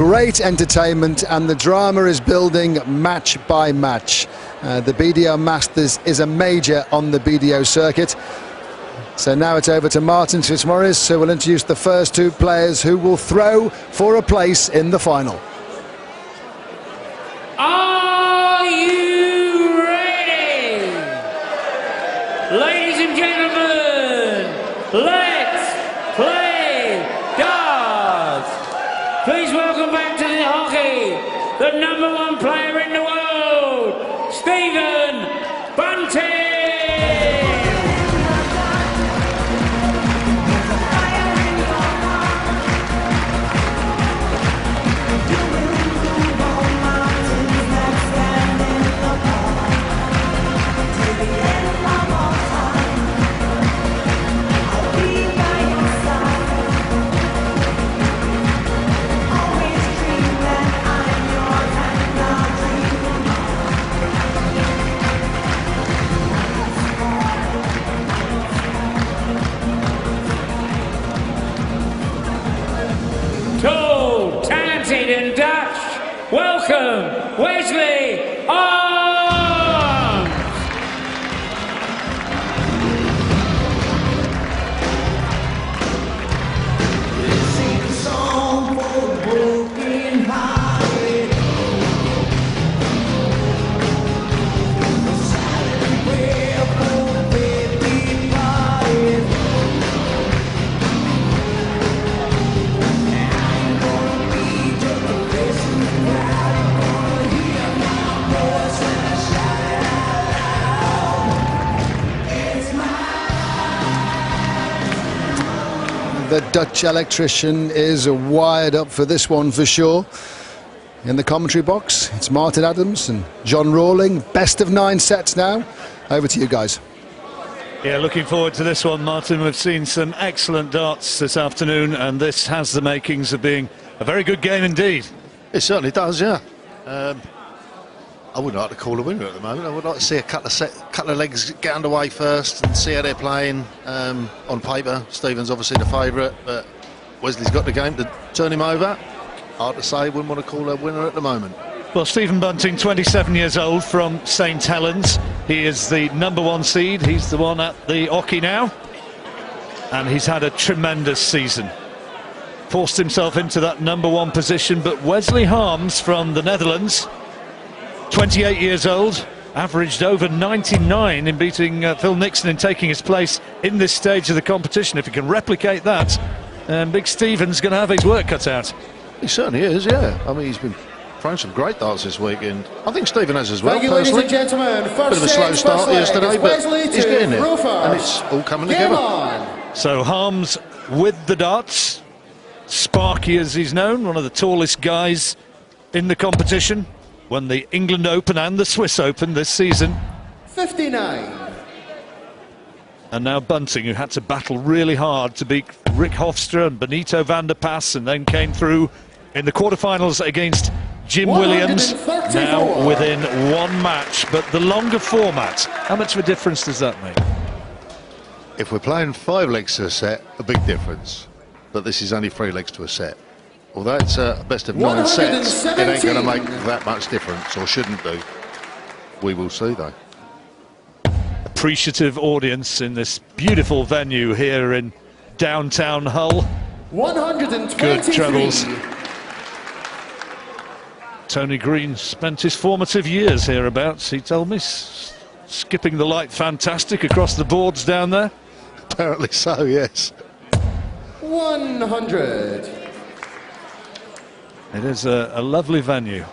great entertainment, and the drama is building match by match. The BDO Masters is a major on the BDO circuit. So now it's over to Martin Fitzmaurice, who will introduce the first two players who will throw for a place in the final. Are you ready? Ladies and gentlemen, let's play darts. Please welcome back to the hockey, the #1 player in the world, Stephen Bunting. Tall, talented and Dutch, welcome Wesley Harms. Sing a song for the broken hearted. A silent prayer for baby parted. The Dutch electrician is wired up for this one for sure. In the commentary box, it's Martin Adams and John Rawling. Best of 9 sets now. Over to you guys. Yeah, looking forward to this one, Martin. We've seen some excellent darts this afternoon, and this has the makings of being a very good game indeed. It certainly does, yeah. I wouldn't like to call a winner at the moment. I would like to see a couple of legs get underway first and see how they're playing. On paper, Stephen's obviously the favourite, but Wesley's got the game to turn him over. Hard to say, wouldn't want to call a winner at the moment. Well, Stephen Bunting, 27 years old, from St Helens. He is the #1 seed. He's the one at the Hockey now. And he's had a tremendous season. Forced himself into that #1 position, but Wesley Harms from the Netherlands, 28 years old, averaged over 99 in beating Phil Nixon and taking his place in this stage of the competition. If he can replicate that, Big Stephen's going to have his work cut out. He certainly is, yeah. I mean, he's been throwing some great darts this weekend. I think Stephen has as well, Thank you, ladies personally. and gentlemen. First Bit of a slow start yesterday, but he's getting there. Rufus. And it's all coming together. So Harms with the darts. Sparky, as he's known, one of the tallest guys in the competition. Won the England Open and the Swiss Open this season. 59. And now Bunting, who had to battle really hard to beat Rick Hofstra and Benito van der Pas, and then came through in the quarterfinals against Jim Williams. Now within 1 match, but the longer format. How much of a difference does that make? If we're playing 5 legs to a set, a big difference. But this is only 3 legs to a set. Although it's a best of 9 sets, it ain't going to make that much difference, or shouldn't do. We will see, though. Appreciative audience in this beautiful venue here in downtown Hull. 123. Good trebles. Tony Green spent his formative years hereabouts, he told me. Skipping the light fantastic across the boards down there. Apparently so, yes. 100. It is a lovely venue.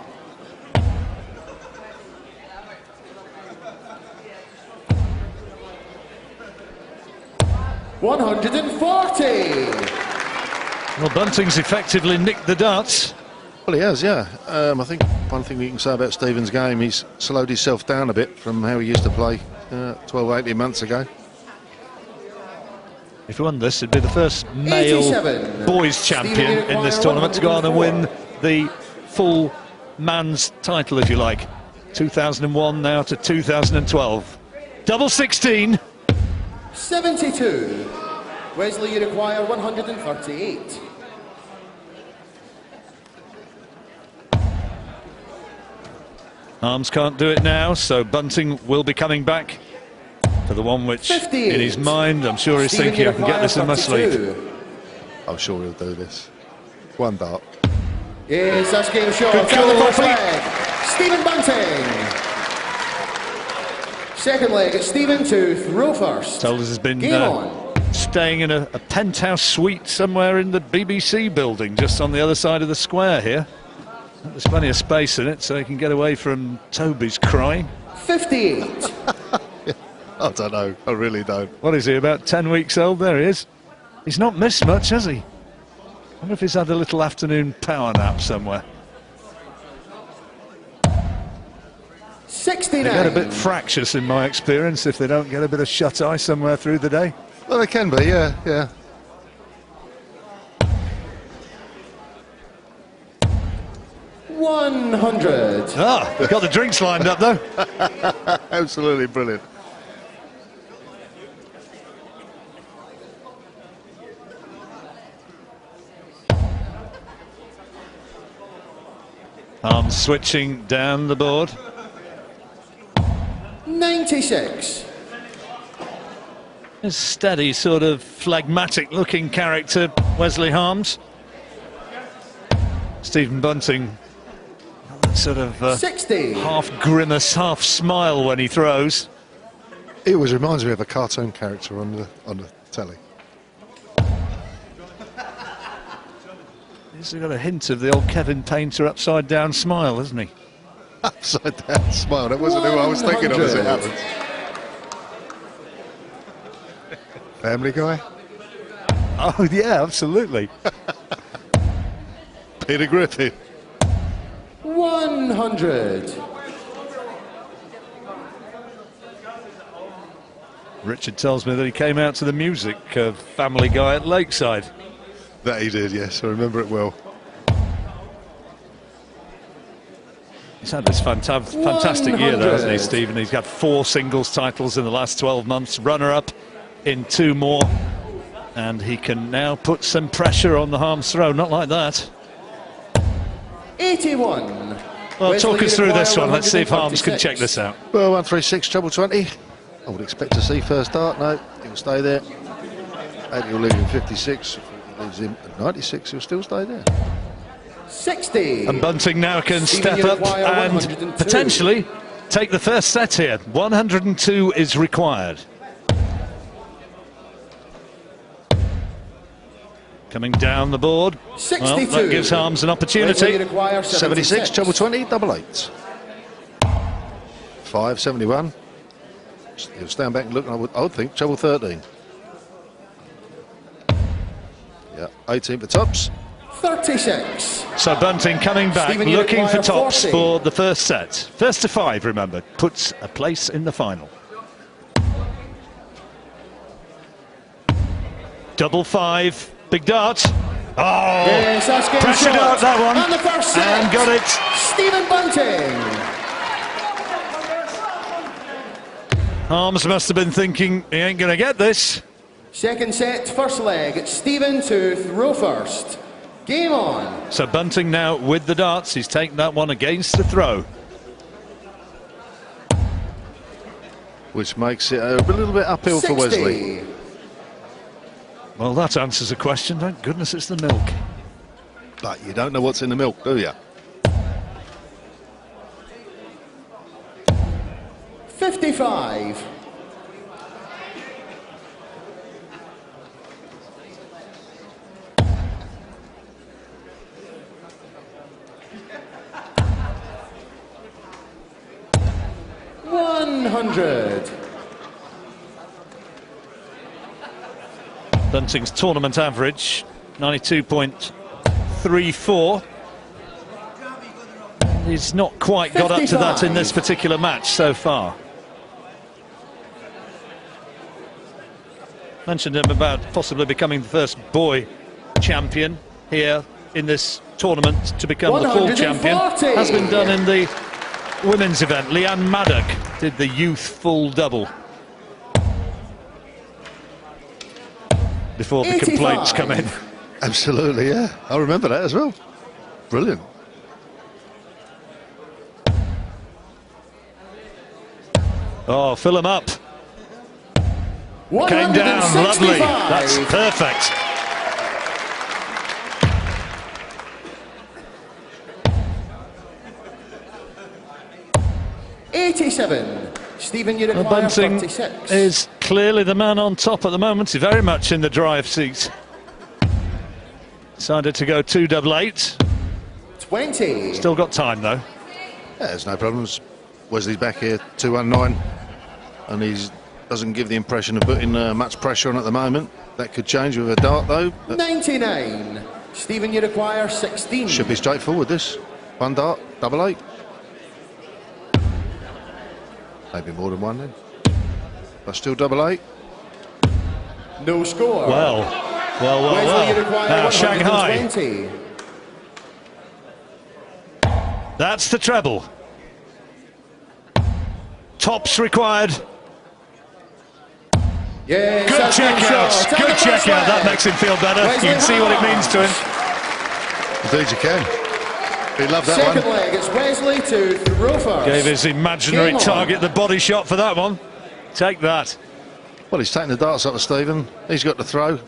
$140. Well, Bunting's effectively nicked the darts. Well, he has, yeah. I think one thing you can say about Stephen's game, he's slowed himself down a bit from how he used to play 12, 18 months ago. If he won this, it'd be the first male 87. boys champion in this tournament to go on and win the full man's title, if you like. 2001 now to 2012. Double 16. 72. Wesley, you require 138. Harms can't do it now, so Bunting will be coming back for the one which, 58. in his mind, I'm sure he's Stephen thinking, I can get this in my sleep. 32. I'm sure he'll do this. One dart. Yes, that's game shot. Good Down the call, first Pete. leg. Stephen Bunting. Second leg, it's Stephen to throw first. Tolles has been Game on. staying in a penthouse suite somewhere in the BBC building, just on the other side of the square here. There's plenty of space in it, so he can get away from Toby's crying. 58. I don't know. I really don't. What is he, about 10 weeks old? There he is. He's not missed much, has he? I wonder if he's had a little afternoon power nap somewhere. 69. They get a bit fractious in my experience if they don't get a bit of shut-eye somewhere through the day. Well, they can be, yeah, yeah. 100. Ah, we've got the drinks lined up though. Absolutely brilliant. Arms switching down the board. 96. A steady, sort of phlegmatic looking character, Wesley Harms. Stephen Bunting, that sort of 60. half grimace, half smile when he throws. It always reminds me of a cartoon character on the telly. He's got a hint of the old Kevin Painter upside down smile, hasn't he? Upside down smile. That wasn't who I was thinking of as it 100. happens. Family Guy? Oh yeah, absolutely. Peter Griffin. 100. Richard tells me that he came out to the music of Family Guy at Lakeside. That he did, yes. I remember it well. He's had this fantastic year though, hasn't he, 100. Stephen? He's got 4 singles titles in the last 12 months, runner-up in 2 more, and he can now put some pressure on the Harms throw. Not like that. 81. Well, Wesley talk us through this Uniquire one. Let's see if Harms can 136. check this out. Well, 136, treble 20. I would expect to see first dart. No, he'll stay there. And he'll leave him 56. If he leaves him at 96, he'll still stay there. 60. And Bunting now can Stephen step up Uniquire, and 102. potentially take the first set here. 102 is required. Coming down the board. 62. Well, that gives Harms an opportunity. Wesley Uniquire, 76, treble 20, double 8. 5, 71. He'll stand back and look, and I would think, treble 13. Yeah, 18 for tops. 36. So Bunting coming back, Stephen looking for Uniquire, tops 40. for the first set. First to 5, remember, puts a place in the final. Double 5, big dart. Oh, Yes, that's game pressure shot. dart that one. And the first set. And got it. Stephen Bunting. Harms must have been thinking, he ain't going to get this. Second set, first leg. It's Stephen to throw first. Game on. So Bunting now with the darts. He's taken that one against the throw. Which makes it a little bit uphill for 60. Wesley. Well, that answers the question. Thank goodness it's the milk. But you don't know what's in the milk, do you? 55. $100. Bunting's tournament average, 92.34. He's not quite got up to that in this particular match so far. Mentioned him about possibly becoming the first boy champion here in this tournament to become the full champion. 140. Has been done in the women's event. Leanne Maddock did the youth full double before the 85. complaints come in. Absolutely, yeah. I remember that as well. Brilliant. Oh, fill him up. Came down, lovely. 165. That's perfect. $87. Stephen, you Well, require Bunting 36. is clearly the man on top at the moment. He's very much in the drive seat. Decided to go 288. 20. Still got time though. Yeah, there's no problems. Wesley's back here, 219, and he doesn't give the impression of putting much pressure on at the moment. That could change with a dart though. 99. Stephen, you require 16. Should be straightforward, this. One dart, 88. Maybe more than one then. But still 88. No score. Well. Wesley, you require Now Shanghai. 120. That's the treble. Tops required. Yes, Good that's been checkout. shot. Good And the first checkout. That leg. makes him feel better. Wesley You can see what it Hart. means to him. Indeed you can. He loved that Second one. leg, it's Wesley to throw first. Gave his imaginary Game on. target the body shot for that one. Take that. Well, he's taking the darts up to Stephen. He's got the throw.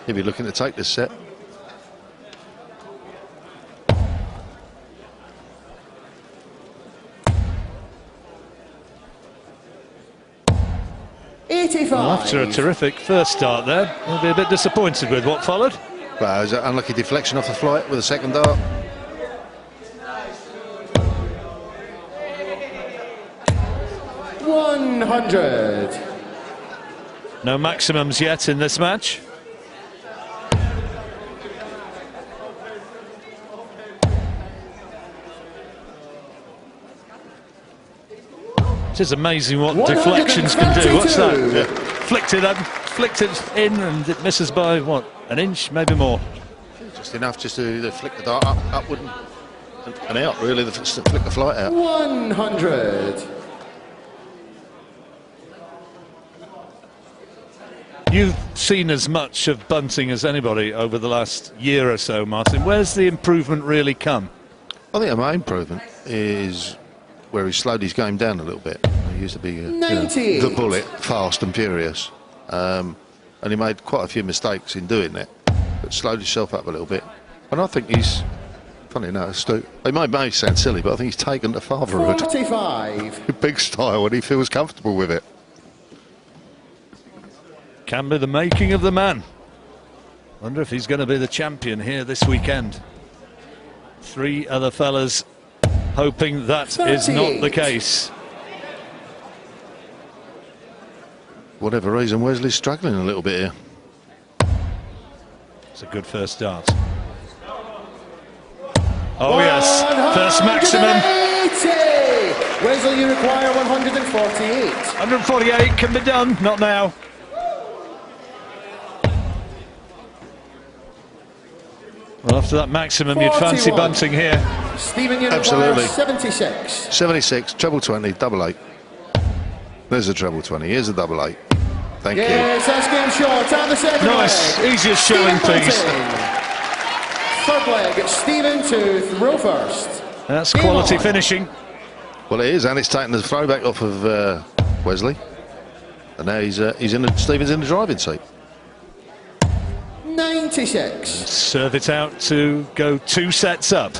He'll be looking to take this set. Well, after a terrific first start there, he'll be a bit disappointed with what followed. Well, it was an unlucky deflection off the flight with a second dart. $100. No maximums yet in this match. It is amazing what deflections can do. What's that? 132. Flicked it in and it misses by, what, an inch, maybe more. Just enough just to flick the dart upward and out, really, to flick the flight out. 100. You've seen as much of Bunting as anybody over the last year or so, Martin. Where's the improvement really come? I think the main improvement is where he slowed his game down a little bit. He used to be the bullet, fast and furious. And he made quite a few mistakes in doing that, but slowed himself up a little bit. And I think he's, funny enough, Stu, he may sound silly, but I think he's taken to fatherhood 45. big style and he feels comfortable with it. Can be the making of the man. Wonder if he's going to be the champion here this weekend. Three other fellas hoping that is not the case. Whatever reason, Wesley's struggling a little bit here. It's a good first start. Oh yes, first maximum. 180. Wesley, you require 148. 148 can be done, not now. Well, after that maximum, you'd fancy 41. Bunting here. Stephen, you Absolutely. require 76. 76, treble 20, double 8. There's a treble 20, here's a double 8. Thank you. Yes, that's game shot. And the second Nice, leg. easiest showing Stephen piece. Bunting. Third leg, it's Stephen to throw first. That's Game quality on. finishing. Well, it is, and it's taken the throwback off of Wesley. And now Stephen's in the driving seat. 96. Serve it out to go 2 sets up.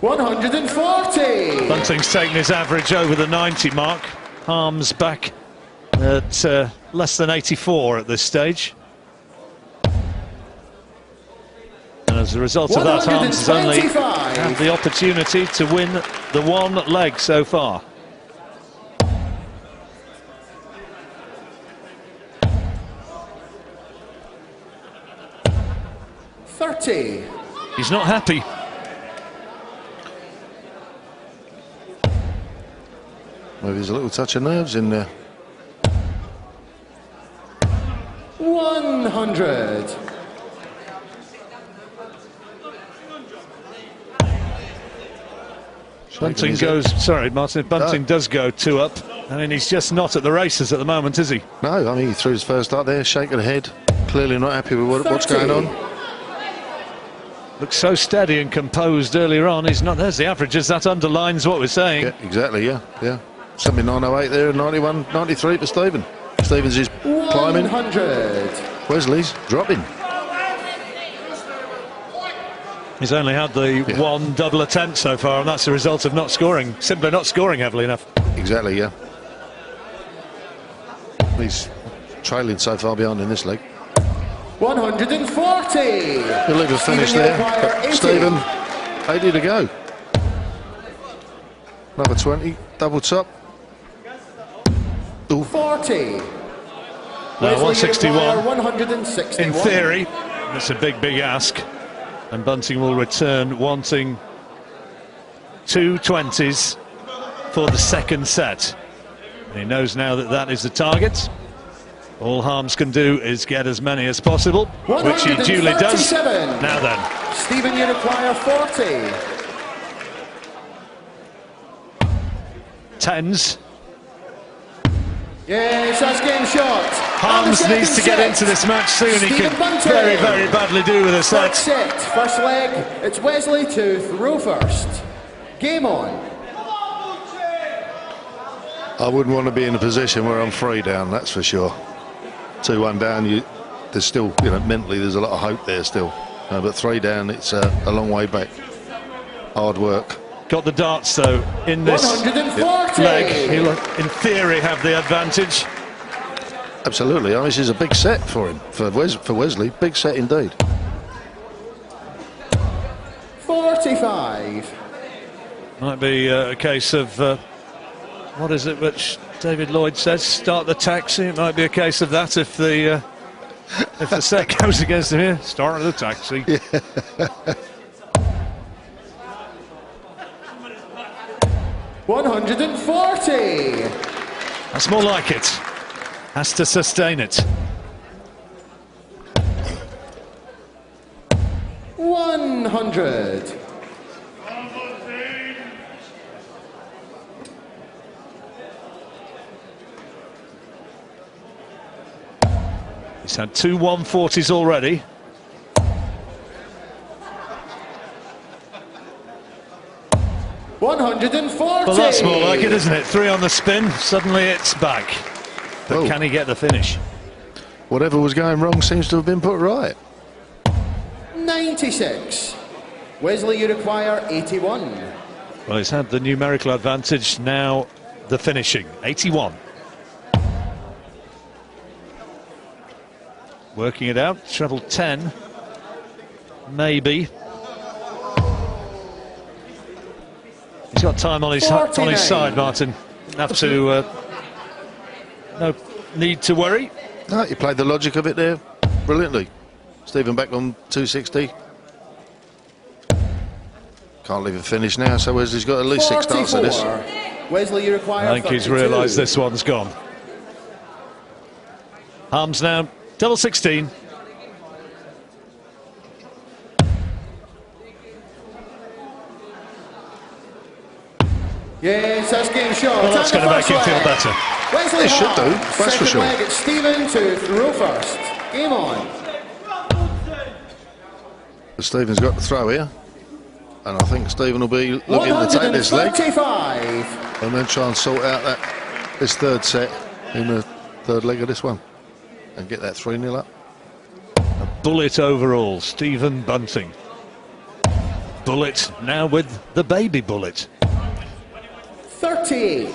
$140. Bunting's taken his average over the 90 mark. Harms back at less than 84 at this stage. And as a result of that, Harms has only 125. had the opportunity to win the one leg so far. $30. He's not happy. Maybe there's a little touch of nerves in there. 100. Bunting goes, sorry Martin, if Bunting does go 2 up, I mean he's just not at the races at the moment, is he? No, I mean, he threw his first dart there, shaking the head, clearly not happy with what's going on. Looked so steady and composed earlier on. He's not. There's the averages. That underlines what we're saying. Yeah, exactly, yeah. 79.08 there, and 91.93 for Stephen. Stevens is climbing. 100. Wesley's dropping. He's only had the one double attempt so far, and that's a result of not scoring, simply not scoring heavily enough. Exactly, yeah. He's trailing so far behind in this leg. 140. He'll leave a finish Stephen there. Uruguayer, But 80. Stephen, 80 to go. Another 20, double top. Ooh. 40. No, Wesley 161. Uruguayer, 161. In theory, that's a big ask. And Bunting will return wanting 2 20s for the second set. And he knows now that that is the target. All Harms can do is get as many as possible, which he duly does. 137. Now then, Stephen Uruguayer, 40. 10s. Yes, that's game shot. Harms needs to get into this match soon. He Stephen could Bunting. very, very badly do with a Third set. set, first leg. It's Wesley to throw first. Game on. I wouldn't want to be in a position where I'm 3 down, that's for sure. 2-1 down, there's still, mentally there's a lot of hope there still. But 3 down, it's a long way back. Hard work. Got the darts though in this 140. leg. He'll in theory have the advantage. Absolutely. I mean, this is a big set for him, for Wesley. Big set indeed. 45. Might be a case of what is it which David Lloyd says? Start the taxi. It might be a case of that if the set goes against him here. Start the taxi. Yeah. 140. That's more like it. Has to sustain it. 100. He's had 2 140s already. Well, that's more like it, isn't it? 3 on the spin, suddenly it's back. But Oh. can he get the finish? Whatever was going wrong seems to have been put right. 96. Wesley Uruguayer, 81. Well, he's had the numerical advantage, now the finishing. 81. Working it out, treble 10. Maybe. He's got time on his 49. side, Martin. Have to no need to worry. No, you played the logic of it there brilliantly. Stephen back on 260. Can't leave it finish now, so Wesley's got at least 6 starts of this. 44. Wesley Uruguayer, I think he's 32. realised this one's gone. Harms now, double 16. Yes, that's game shot. Well, that's And going to the make him first feel leg. better. Wesley It should do, Harms. that's for Second sure. leg, it's Stephen to throw first. Game on. But Stephen's got the throw here. And I think Stephen will be looking to take this leg 135. and then try and sort out this third set in the third leg of this one and get that 3-0 up. Bullet overall, Stephen Bunting. Bullet now with the baby bullet. 38.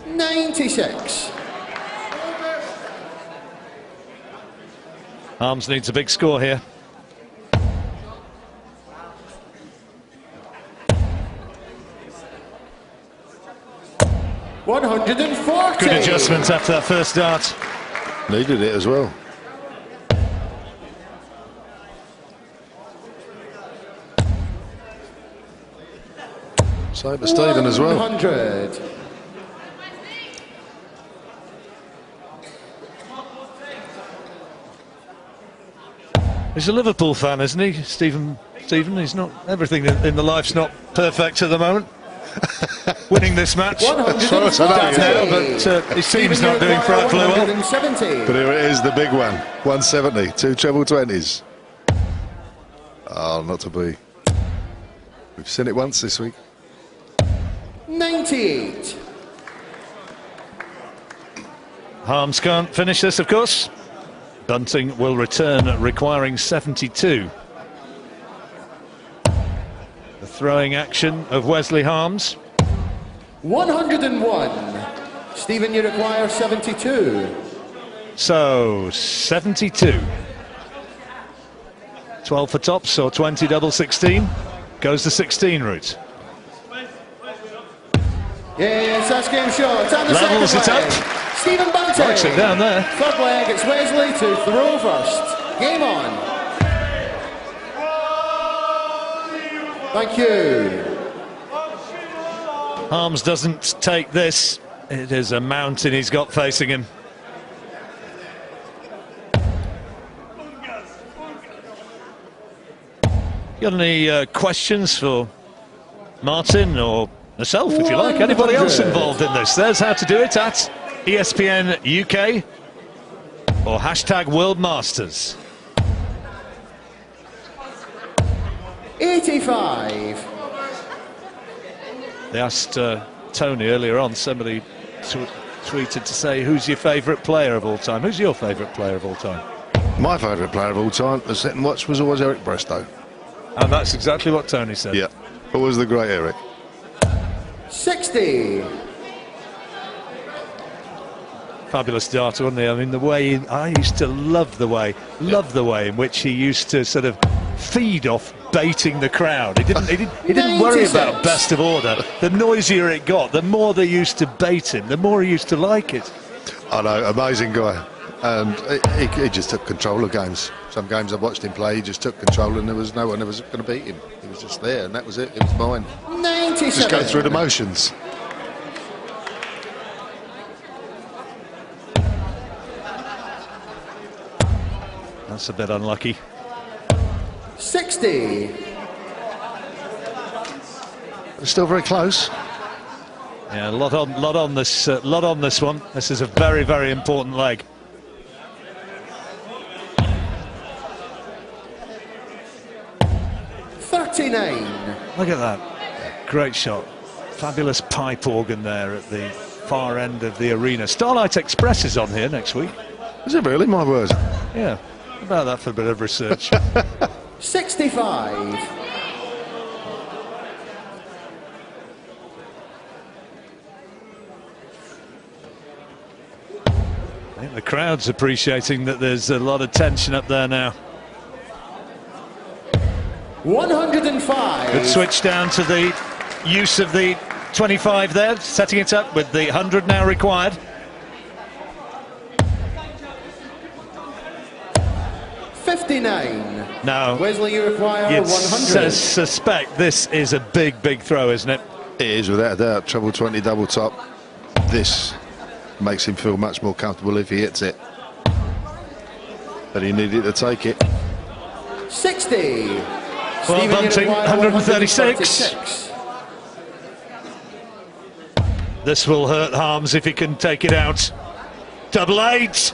$96. Harms needs a big score here. $140. Good adjustment after that first dart. Needed it as well. Same for Stephen as well. 100. He's a Liverpool fan, isn't he, Stephen? He's not, everything in the life's not perfect at the moment. winning this match. 140. Now, but his team's not doing frightfully well. 170. But here it is, the big one. 170, 2 treble 20s. Oh, not to be. We've seen it once this week. 98. Harms can't finish this, of course. Bunting will return, requiring 72. The throwing action of Wesley Harms. 101. Stephen, you require 72. So, 72. 12 for tops, or 20 double 16. Goes the 16 route. Yes, that's game shot. And the Levels second it leg. up. Stephen Bunting. Likes it down there. Third leg, it's Wesley to throw first. Game on. Thank you. Harms doesn't take this. It is a mountain he's got facing him. Got any questions for Martin or myself, if you like? Anybody else involved in this? There's how to do it at ESPN UK or hashtag World Masters. 85. They asked Tony earlier on, somebody tweeted to say, who's your favourite player of all time? Who's your favourite player of all time? My favourite player of all time, the sit and watch, was always Eric Brestow. And that's exactly what Tony said. Yeah, always the great Eric. 60. Fabulous darter, wasn't he? I mean, the way I used to love the way in which he used to sort of feed off baiting the crowd. He didn't worry about best of order. The noisier it got, the more they used to bait him, the more he used to like it. I know, amazing guy. And he just took control of games. Some games I watched him play, he just took control and there was no one that was going to beat him. He was just there and that was it. It was mine. 97. Just go through the motions. That's a bit unlucky. 60. It's still very close. Yeah, a lot on this one. This is a very, very important leg. $39. Look at that. Great shot. Fabulous pipe organ there at the far end of the arena. Starlight Express is on here next week. Is it really? My word. Yeah, about that for a bit of research. 65. I think the crowd's appreciating that there's a lot of tension up there now. 105. Good switch down to the use of the 25 there, setting it up with the 100 now required. $59. Now, Wesley, you require you'd 100. suspect this is a big, big throw, isn't it? It is, without a doubt. Treble 20 double top. This makes him feel much more comfortable if he hits it. But he needed to take it. 60. Well, Stephen, you Bunting, require 136. This will hurt Harms if he can take it out. Double 8.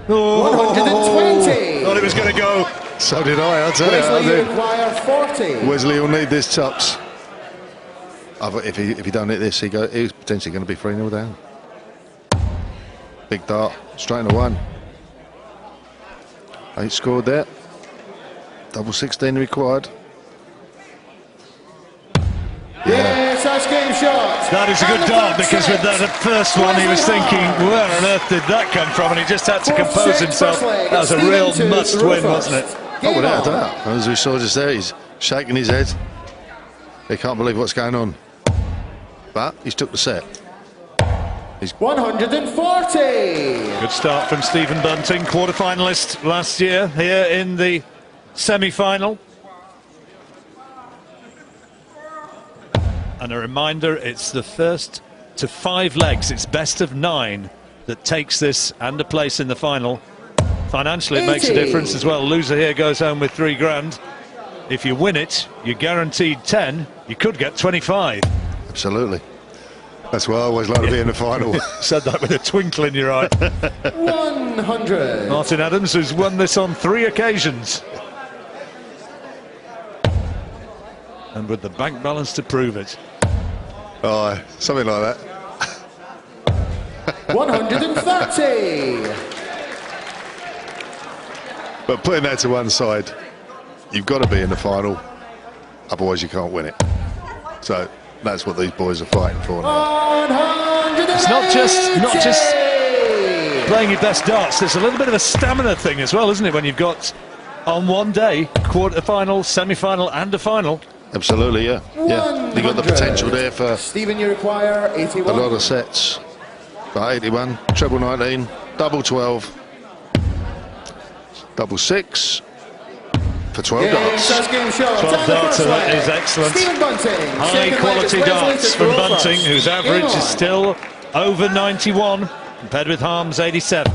Oh, 120. thought it was going to go. So did I tell Wesley, you. you require 40. Wesley will need this tops. If he don't hit this, he's potentially going to be 3-0 down. Big dart, straight into 1. 8 scored there. Double 16 required. Yes, that's game shot. That is a good dart, because with that first one he was thinking, where on earth did that come from? And he just had to compose himself. That was a real must-win, wasn't it? Oh, without a doubt. As we saw just there, he's shaking his head. He can't believe what's going on. But he's took the set. 140. Good start from Stephen Bunting, quarter-finalist last year, here in the semi-final. And a reminder, it's the first to 5 legs, it's best of 9 that takes this and a place in the final. Financially it makes a 80. difference as well. Loser here goes home with 3 grand. If you win it, you're guaranteed 10. You could get 25. Absolutely. That's why I always like to be in the final. Said that with a twinkle in your eye. 100. Martin Adams has won this on 3 occasions. And with the bank balance to prove it. Oh, something like that. 130. But putting that to one side, you've got to be in the final, otherwise you can't win it. So that's what these boys are fighting for now. 180. It's not just playing your best darts. There's a little bit of a stamina thing as well, isn't it? When you've got on one day quarter-final, semi-final, and a final. Absolutely, yeah. Yeah, you got the potential there for Stephen, you require 81. a lot of sets. But 81, treble 19, double 12, double 6 for 12 darts. First game shot. 12 darts is excellent. Stephen Bunting. High quality darts from Bunting, whose average is still over 91, compared with Harms' 87.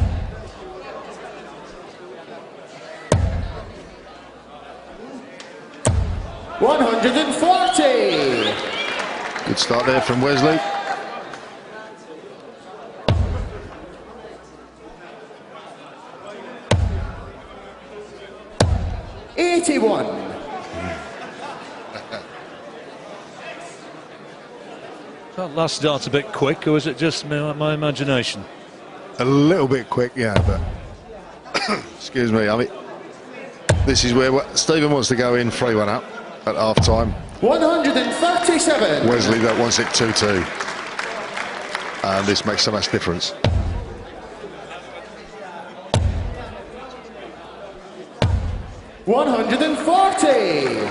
$140. Good start there from Wesley. $81. That last dart a bit quick, or was it just my imagination? A little bit quick, yeah, but excuse me, I mean, this is where Stephen wants to go in 3-1 up at half time. 137. Wesley that wants it 2-2. And this makes so much difference. $140.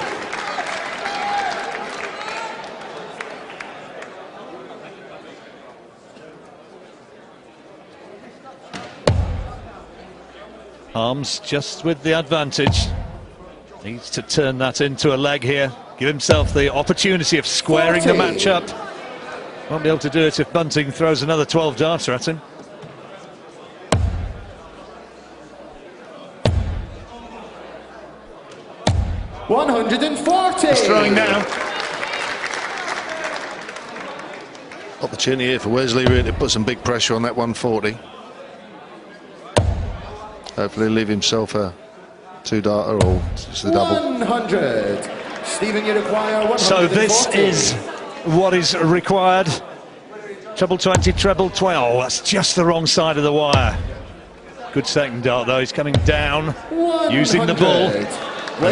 Harms just with the advantage. Needs to turn that into a leg here. Give himself the opportunity of squaring 40. the match up. Won't be able to do it if Bunting throws another 12 darter at him. $140. He's throwing now. Opportunity here for Wesley really to put some big pressure on that 140. Hopefully leave himself a 2-darter or just a double. 100. Stephen, you require 140. So this is what is required. Treble 20, treble 12. That's just the wrong side of the wire. Good second dart though. He's coming down, using the ball, and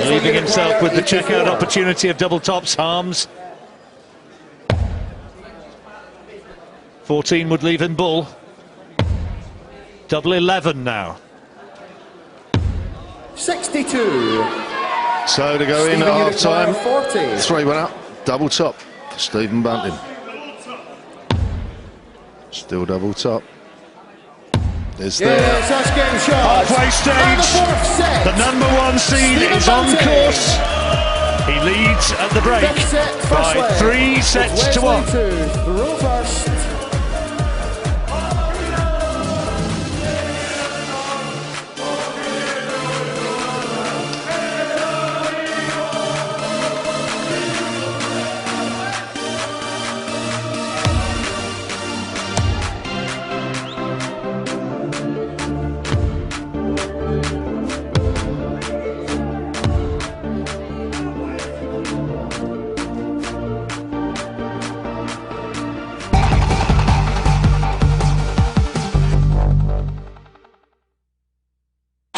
leaving himself with the checkout opportunity of double tops. Harms. 14 would leave him bull. Double 11 now. 62. So to go in Stephen, at you half time, require 40. 3-1 up, double top for Stephen Bunting. Still double top. There's there. Yes, that's game shot. Halfway And the stage. fourth set. The #1 seed Stephen is on Bunting. course. He leads at the break Fifth set, first by leg. 3 sets to 1. Wesley to throw first.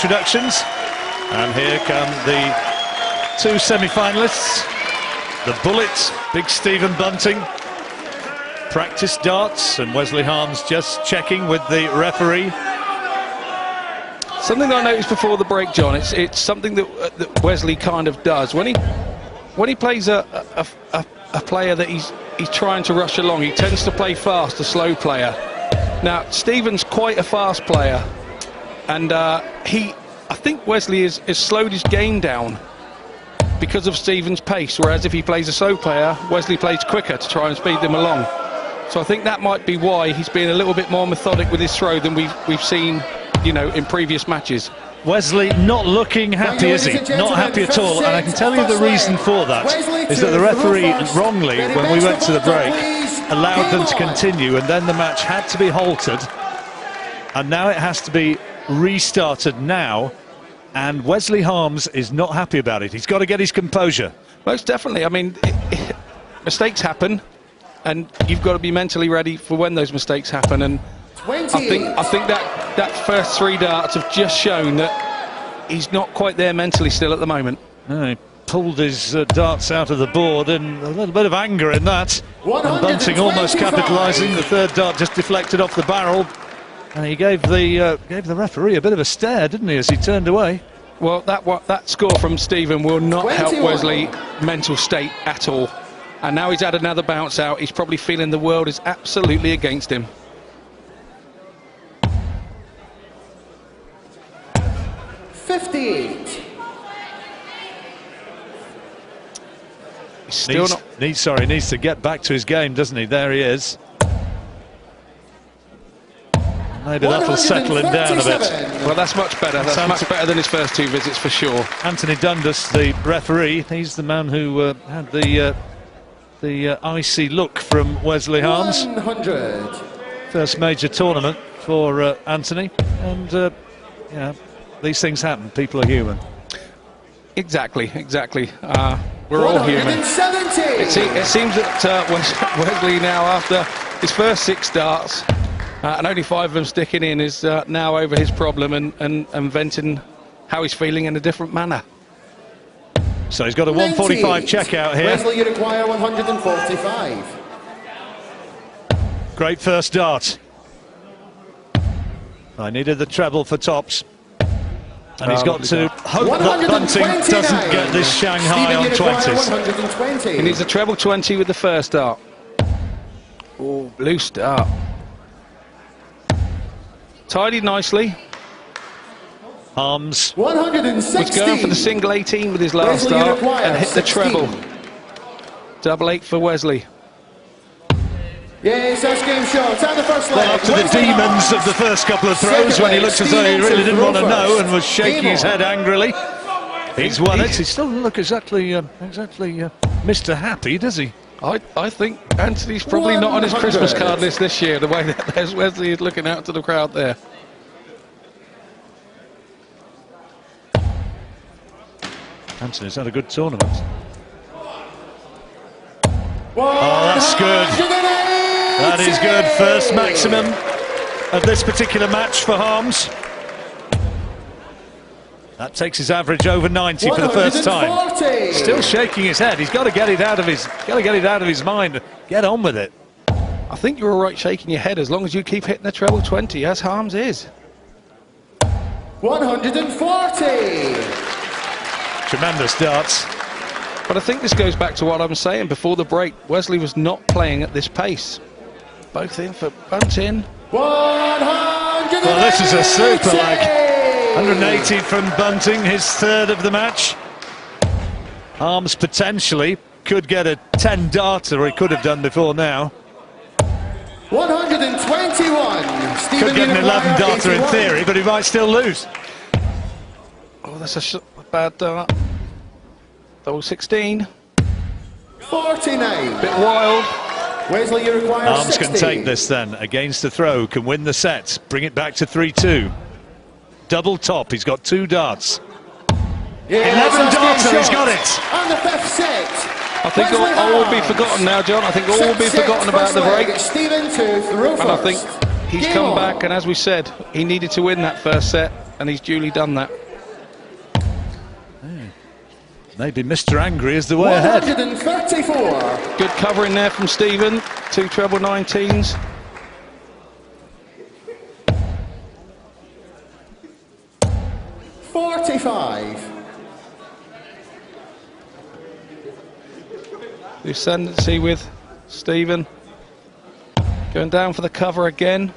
Introductions, and here come the 2 semi-finalists. The Bullet, big Stephen Bunting, practice darts, and Wesley Harms just checking with the referee. Something that I noticed before the break, John. It's something that Wesley kind of does when he plays a player that he's trying to rush along. He tends to play fast, a slow player. Now Stephen's quite a fast player, and I think Wesley has slowed his game down because of Stephen's pace. Whereas if he plays a slow player, Wesley plays quicker to try and speed them along. So I think that might be why he's been a little bit more methodic with his throw than we've seen, you know, in previous matches. Wesley not looking happy, is he? Not happy at all. And I can tell you the reason for that is that the referee wrongly, when we went to the break, allowed them to continue, and then the match had to be halted. And now it has to be restarted now. And Wesley Harms is not happy about it. He's got to get his composure. Most definitely. I mean, mistakes happen, and you've got to be mentally ready for when those mistakes happen. And I think that first 3 darts have just shown that he's not quite there mentally still at the moment. No, he pulled his darts out of the board, and a little bit of anger in that. And Bunting almost capitalising. The third dart just deflected off the barrel, and he gave the referee a bit of a stare, didn't he, as he turned away? Well, that score from Stephen will not help Wesley's mental state at all. And now he's had another bounce out. He's probably feeling the world is absolutely against him. Needs to get back to his game, doesn't he? There he is. Maybe that'll settle him down a bit. Well, that's much better. That's much better than his first 2 visits for sure. Anthony Dundas, the referee, he's the man who had the icy look from Wesley Harms. 100. First major tournament for Anthony, and yeah, these things happen. People are human. Exactly. We're all human. It seems that Wesley now, after his first 6 darts, and only 5 of them sticking in, is now over his problem and venting how he's feeling in a different manner. So he's got a 145 checkout here. Wesley, you require 145. Great first dart. I needed the treble for tops. And he's got to hope that Bunting doesn't get this Shanghai on 20s. He needs a treble 20 with the first dart. Oh, loose dart. Tidied nicely. Harms. 160. Was going for the single 18 with his last dart and hit the treble. Double 8 for Wesley. Yes, that's game shot. And the first leg. Well, after the demons of the first couple of throws, when he looked as though he really didn't want to know and was shaking his head angrily, he's won it. He still doesn't look exactly Mr. Happy, does he? I think Anthony's probably not on his Christmas card list this year, the way that Wesley is looking out to the crowd there. Anthony's had a good tournament. Oh, that's good. That is good. First maximum of this particular match for Harms. That takes his average over 90 for the first time. Still shaking his head. He's got to get it out of his mind. Get on with it. I think you're all right shaking your head as long as you keep hitting the treble 20, as Harms is. 140. Tremendous darts. But I think this goes back to what I'm saying before the break. Wesley was not playing at this pace. Both in for Bunting. 180. Well, this is a super leg. 180 from Bunting, his third of the match. Harms potentially could get a 10 darter, or he could have done before now. 121. Stephen could get an 11 darter in theory, but he might still lose. Oh, that's a bad dart. Double 16. 49. Bit wild. Wesley, you require Harms 60. can take this then, against the throw, can win the set, bring it back to 3-2. Double top, he's got 2 darts. Yeah, 11 darter, he's got it. And the 5th set. I think all will be forgotten now, John. I think all will be forgotten about the break. Stephen Tooth, and I think he's come back, and as we said, he needed to win that first set, and he's duly done that. Maybe Mr. Angry is the way ahead. 134. Good covering there from Stephen. 2 treble 19s. The ascendancy with Stephen. Going down for the cover again.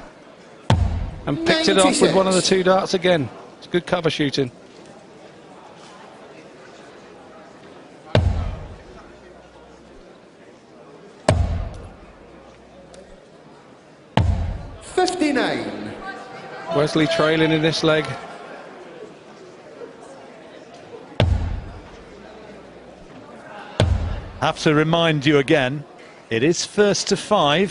And picked it off with one of the 2 darts again. It's good cover shooting. $59. Wesley trailing in this leg. Have to remind you again, it is first to 5.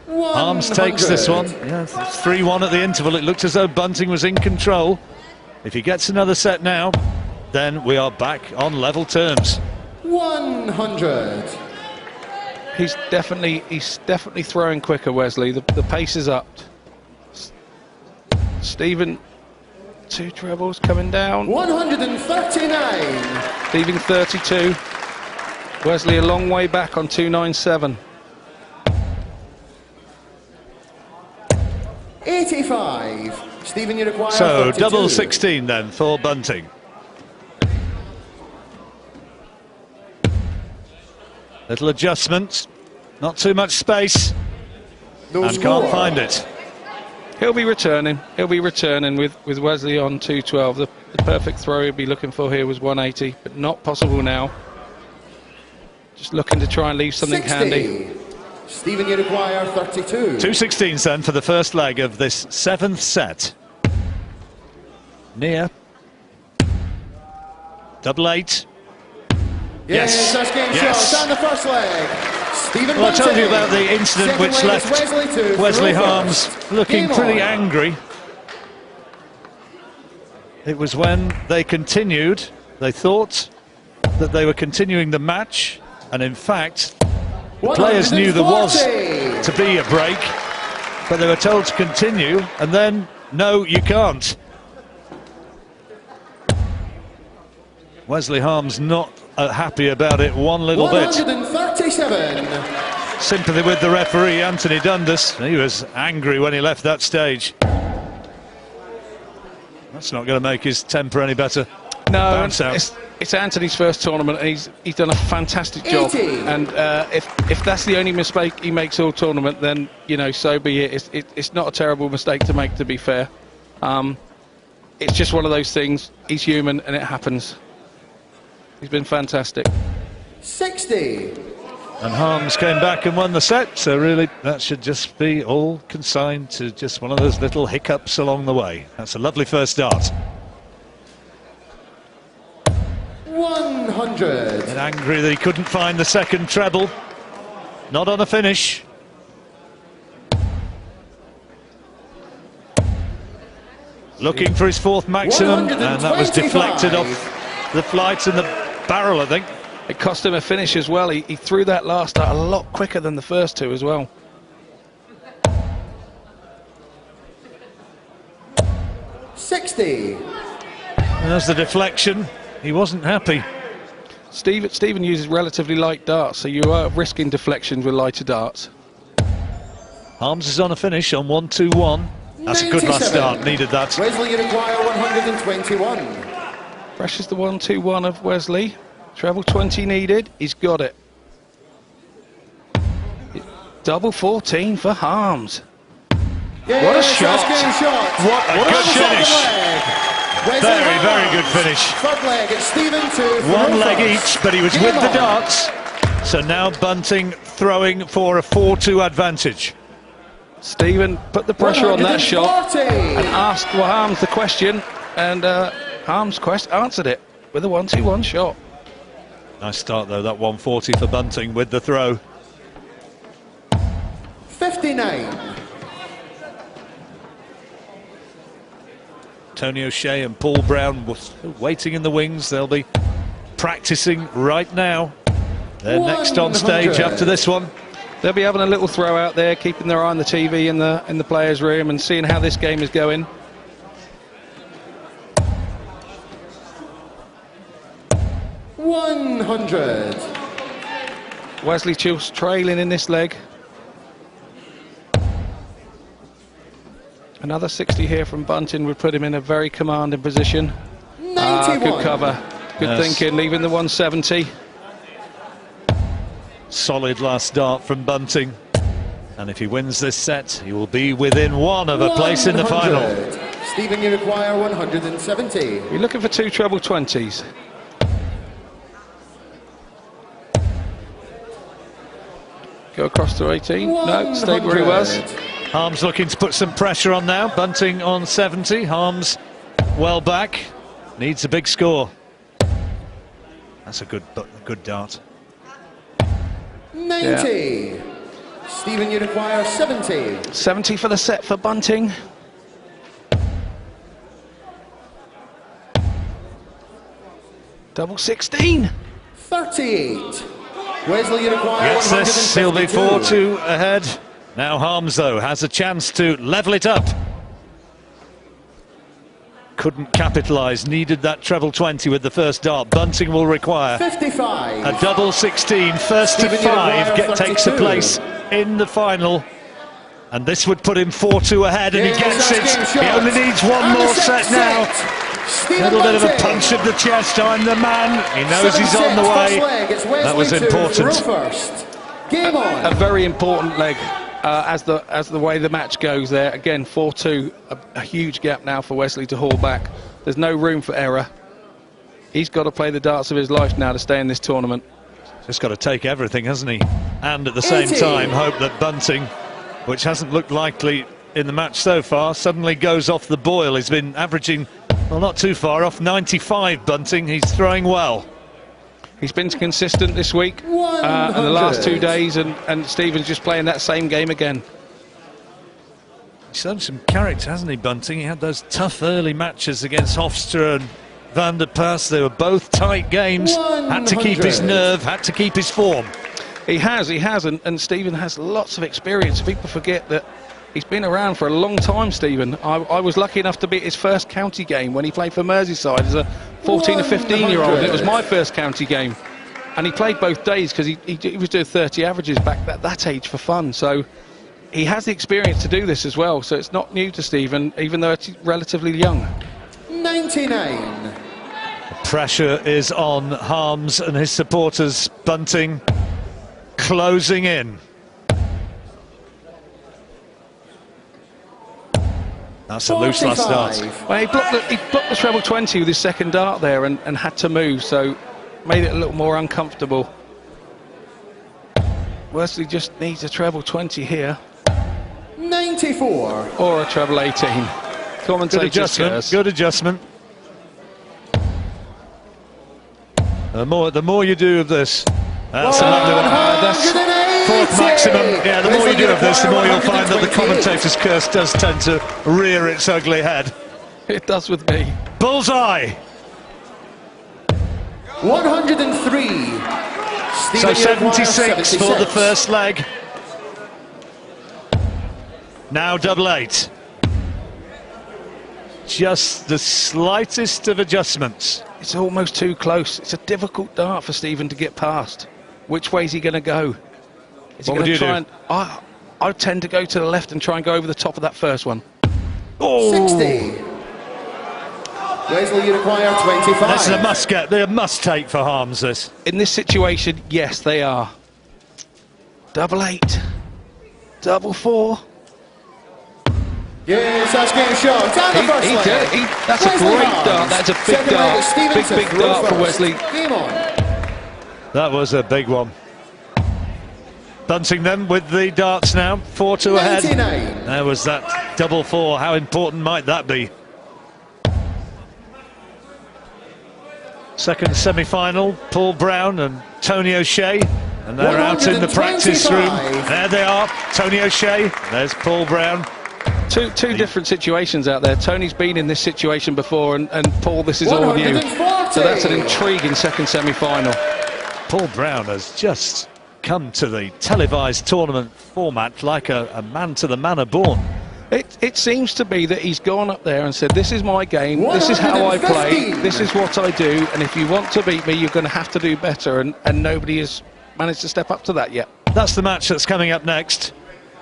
Harms takes this one. Yeah, it's 3-1 at the interval. It looked as though Bunting was in control. If he gets another set now, then we are back on level terms. 100. He's definitely throwing quicker, Wesley. The pace is up. Stephen, 2 trebles coming down. 139. Stephen 32. Wesley a long way back on 297. 85. Stephen, you require So 32. double 16 then for Bunting. Little adjustment, not too much space, No and score. can't find it. He'll be returning. He'll be returning with Wesley on 212. The perfect throw he'd be looking for here was 180, but not possible now. Just looking to try and leave something 60. handy. Stephen, you require 32. 2/16 then for the first leg of this 7th set. Near. Double 8. Yes. That's game Yes. shot. And the first leg. Stephen Well, I told you Bunting. about the incident Second which leg is left to Wesley throw Harms first. looking Game pretty on. angry. It was when they continued, they thought that they were continuing the match, and in fact, the players knew there was 140. to be a break, but they were told to continue, and then, no, you can't. Wesley Harms not happy about it one little bit. 137. Sympathy with the referee, Anthony Dundas. He was angry when he left that stage. That's not going to make his temper any better. No, Bounce out. it's Anthony's first tournament. He's done a fantastic job. 80. And if that's the only mistake he makes all tournament, then, you know, so be it. It's not a terrible mistake to make, to be fair. It's just one of those things. He's human, and it happens. He's been fantastic. 60. And Harms came back and won the set, so really that should just be all consigned to just one of those little hiccups along the way. That's a lovely first start. 100. And angry that he couldn't find the second treble. Not on a finish. Looking for his 4th maximum, and that was deflected off the flight and the barrel, I think. It cost him a finish as well. He threw that last out a lot quicker than the first 2 as well. 60. And there's the deflection. He wasn't happy. Stephen uses relatively light darts, so you are risking deflections with lighter darts. Harms is on a finish on 1-2-1. That's a good last 97. start, needed that. Wesley, you require 121. Fresh is the 1-2-1 of Wesley. Treble 20 needed. He's got it. Double 14 for Harms. Yes, What a shot. that's game shot. What a good finish. Very, very good finish. Third leg, it's Stephen to One leg first. each, but he was Game with the on. darts. So now Bunting throwing for a 4-2 advantage. Stephen put the pressure on that shot 140. and asked Harms the question, and Harms answered it with a 1-2-1 shot. Nice start though, that 140 for Bunting with the throw. 59. Tony O'Shea and Paul Brown waiting in the wings. They'll be practicing right now. They're next on stage 100. after this one. They'll be having a little throw out there, keeping their eye on the TV in the players' room and seeing how this game is going. $100. Wesley Chills trailing in this leg. Another 60 here from Bunting would put him in a very commanding position. 91. Good cover. Good Yes. thinking, leaving the 170. Solid last start from Bunting. And if he wins this set, he will be within 1 of a place in the final. 100. Stephen, you require 170. You're looking for 2 treble 20s. Go across to 18. No, stayed where he was. 100. Harms looking to put some pressure on now. Bunting on 70. Harms well back. Needs a big score. That's a good dart. 90. Stephen, you require 70. 70 for the set for Bunting. Double 16. 38. Wesley, you require Gets this, he'll be 152. 4-2 ahead. Now Harms, though, has a chance to level it up. Couldn't capitalise, needed that treble 20 with the first dart. Bunting will require 55. a double 16, first to Stephen, you 5, require takes a 32. place in the final. And this would put him 4-2 ahead, and he Yes, gets it. that's game He shot. only needs one And the more set set now. Stephen Little bit of a Bunting. punch of the chest. I'm the man. He knows Seven he's on the sets, way. first leg. It's Wesley That was to important. throw first. Game on. A very important leg as the way the match goes there. Again, 4-2, a huge gap now for Wesley to haul back. There's no room for error. He's got to play the darts of his life now to stay in this tournament. Just got to take everything, hasn't he? And at the same 80. time, hope that Bunting, which hasn't looked likely in the match so far, suddenly goes off the boil. He's been averaging, well, not too far off, 95, Bunting. He's throwing well. He's been consistent this week and the last 2 days, and Stephen's just playing that same game again. He's shown some character, hasn't he, Bunting? He had those tough early matches against Hofstra and Van der Pas. They were both tight games. Had to keep his 100. nerve, had to keep his form. He has, and Stephen has lots of experience. People forget that he's been around for a long time, Stephen. I was lucky enough to be at his first county game when he played for Merseyside as a 14 or 15-year-old. It was my first county game. And he played both days because he was doing 30 averages back at that age for fun. So he has the experience to do this as well. So it's not new to Stephen, even though it's relatively young. 99. Pressure is on Harms and his supporters. Bunting closing in. That's a loose last dart. 45. Well, he blocked the treble 20 with his second dart there and had to move, so made it a little more uncomfortable. Wesley just needs a treble 20 here, 94. or a treble 18. Good Commentator's adjustment, curse. good adjustment. The more you do of this, that's a lovely one. That's 180. fourth maximum. Yeah, the more you do of this, the more you'll find that the 128. commentator's curse does tend to rear its ugly head. It does with me. Bullseye. 103. So Stephen, you require 76 for the 76. first leg. Now double 8. Just the slightest of adjustments. It's almost too close. It's a difficult dart for Stephen to get past. Which way is he going to go? Is he What would going you to try do? and... I tend to go to the left and try and go over the top of that first one. Oh, 60. Wesley, you require 25. this is a must get. They're a must take for Harms. This. In this situation, yes, they are. Double 8. Double 4. Yes, that's game shot. And the first leg. That's a Wesley great Harms. dart. That's a big Second leg dart. is Stephen Big, to big throw dart for first. Wesley. Game on. That was a big one. Bunting then with the darts now. 4-2 ahead. 99. There was that double 4. How important might that be? Second semi-final, Paul Brown and Tony O'Shea, and they're out in the practice room. 125. There they are, Tony O'Shea, there's Paul Brown. Two different situations out there. Tony's been in this situation before, and Paul, this is all new. 140. So that's an intriguing second semi-final. Paul Brown has just come to the televised tournament format like a man to the manor born. It seems to be that he's gone up there and said, this is my game, this is how I play, 115. this is what I do, and if you want to beat me, you're going to have to do better, and nobody has managed to step up to that yet. That's the match that's coming up next.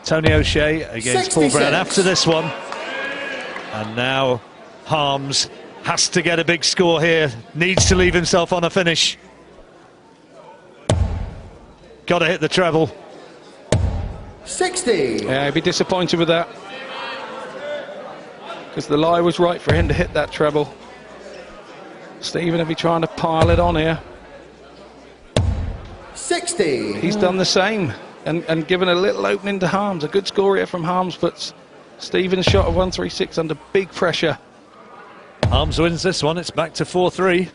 Tony O'Shea against Paul 66. Brown after this one. And now Harms has to get a big score here, needs to leave himself on a finish. Got to hit the treble. 60. Yeah, he'd be disappointed with that. Because the lie was right for him to hit that treble. Stephen will be trying to pile it on here. 60. He's done the same and given a little opening to Harms. A good score here from Harms puts Stephen's shot of 136 under big pressure. Harms wins this one, it's back to 4-3.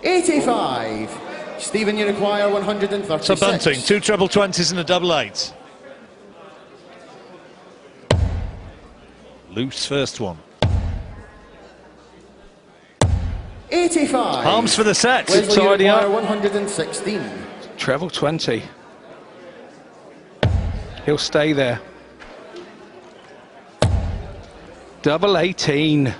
85. Stephen, you require 136. So Bunting, 2 treble 20s and a double 8. Loose first one. 85. Harms for the set. Wesley, you tidy require up. 116. Treble 20. He'll stay there. Double 18.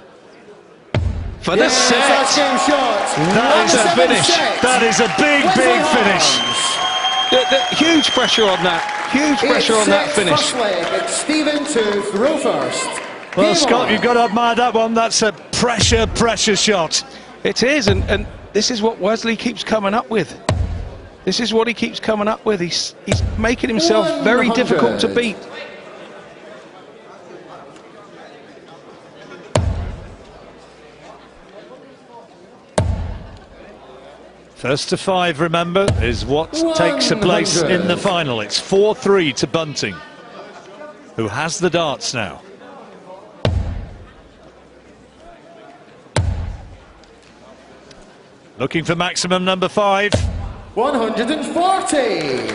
For the Yes, set. that's game shot. That is a 1-7 finish. set. That is a big, Wesley big finish. Harms. Huge pressure on that. Huge pressure on that Eight-set finish. First leg. It's Stephen to throw first. Well, Game Scott, on. you've got to admire that one. That's a pressure shot. It is, and this is what Wesley keeps coming up with. This is what he keeps coming up with. He's making himself very 100. difficult to beat. First to 5, remember, is what takes a place 100. in the final. It's 4-3 to Bunting, who has the darts now. Looking for maximum number 5. 140.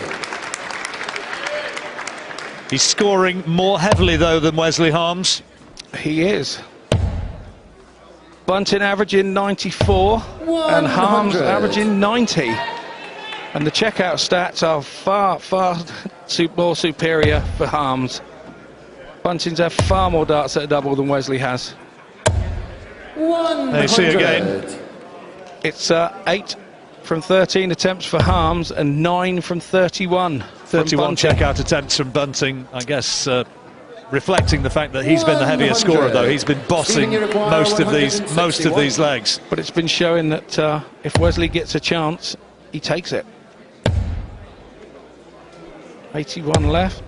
He's scoring more heavily, though, than Wesley Harms. He is. Bunting averaging 94 and Harms 100. averaging 90. And the checkout stats are far more superior for Harms. Bunting's have far more darts at a double than Wesley has. 100. There you see again. It's 8 from 13 attempts for Harms and 9 from 31. 31 checkout attempts from Bunting, I guess, reflecting the fact that he's been the heavier 100. scorer, though. He's been bossing Stephen, you require most of these 161. legs. But it's been showing that if Wesley gets a chance, he takes it. 81 left.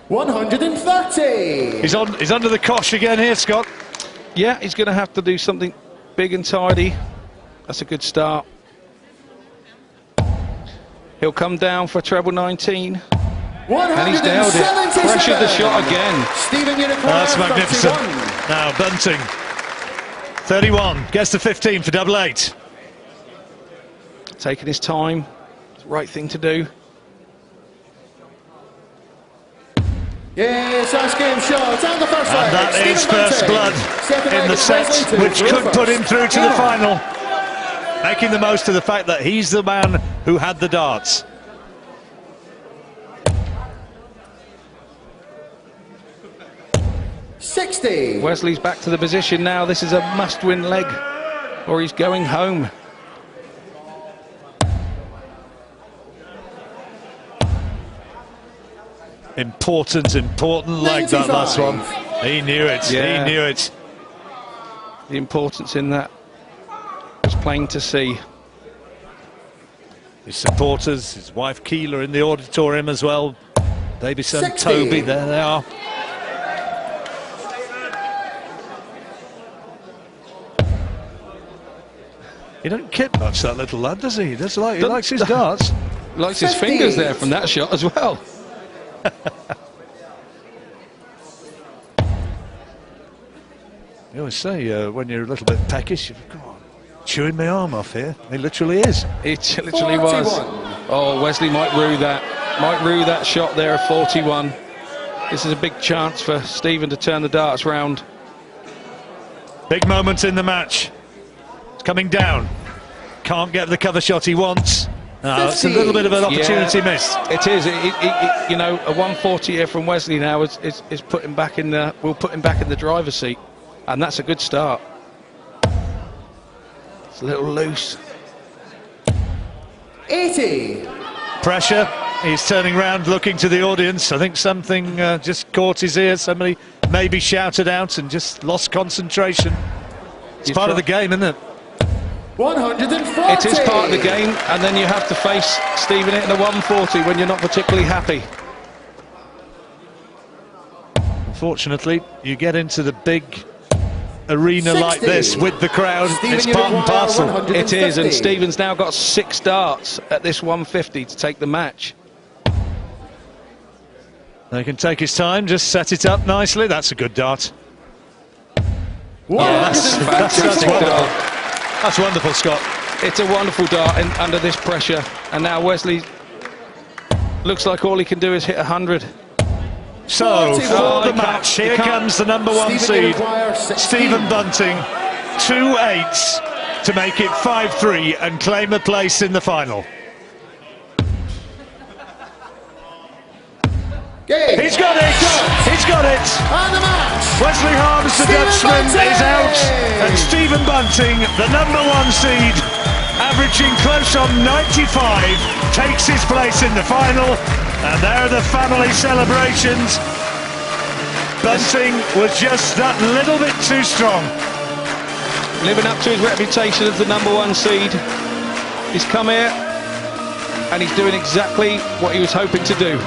130. He's under the cosh again here, Scott. Yeah, he's going to have to do something big and tidy. That's a good start. He'll come down for treble 19. And he's nailed it. 177. Pressured the shot again. Stephen, you require That's magnificent. 31. Now, Bunting, 31, gets to 15 for double 8. Taking his time. It's the right thing to do. Yes, that's game shot. And the first leg. And that Stephen is first Bunting. blood Second in leg the is set, Wesley to which throw could put him first. through to Game the on. final. Making the most of the fact that he's the man who had the darts. Wesley's back to the position now. This is a must-win leg, or he's going home. Important leg, that last one. He knew it, Yeah. he knew it. The importance in that was plain to see. His supporters, his wife Keela in the auditorium as well. Baby son 60. Toby, there they are. He don't kid much, that little lad, does he? He likes his darts. Likes his 50. fingers there from that shot as well. You always say when you're a little bit peckish, come on, chewing my arm off here. He literally is. It literally was. 41. Oh, Wesley might rue that. Might rue that shot there at 41. This is a big chance for Stephen to turn the darts round. Big moment in the match. It's coming down. Can't get the cover shot he wants. No, it's a little bit of an opportunity missed. It is. You know, a 140 here from Wesley now is put him back in the. Will put him back in the driver's seat, and that's a good start. It's a little loose. 80. Pressure. He's turning round, looking to the audience. I think something just caught his ear. Somebody maybe shouted out and just lost concentration. It's part of the game, isn't it? 140. It is part of the game, and then you have to face Stephen hitting a 140 when you're not particularly happy. Unfortunately, you get into the big arena 60. like this with the crowd. Stephen, It's you part and require parcel. 150. It is, and Stephen's now got 6 darts at this 150 to take the match. They can take his time, just set it up nicely. That's a good dart. That's 150. wonderful. That's wonderful, Scott. It's a wonderful dart under this pressure. And now Wesley looks like all he can do is hit 100. So, for Oh, the he match, can't- he here can't. comes the number 1 Stephen seed, McGuire, 16. Stephen Bunting, 2 8s to make it 5-3 and claim a place in the final. Game. He's got it! He's got it! And the match. Wesley Harms, the Stephen Dutchman, Bunting! is out, and Stephen Bunting, the number 1 seed, averaging close on 95, takes his place in the final, and there are the family celebrations. Bunting was just that little bit too strong. Living up to his reputation as the number 1 seed. He's come here and he's doing exactly what he was hoping to do.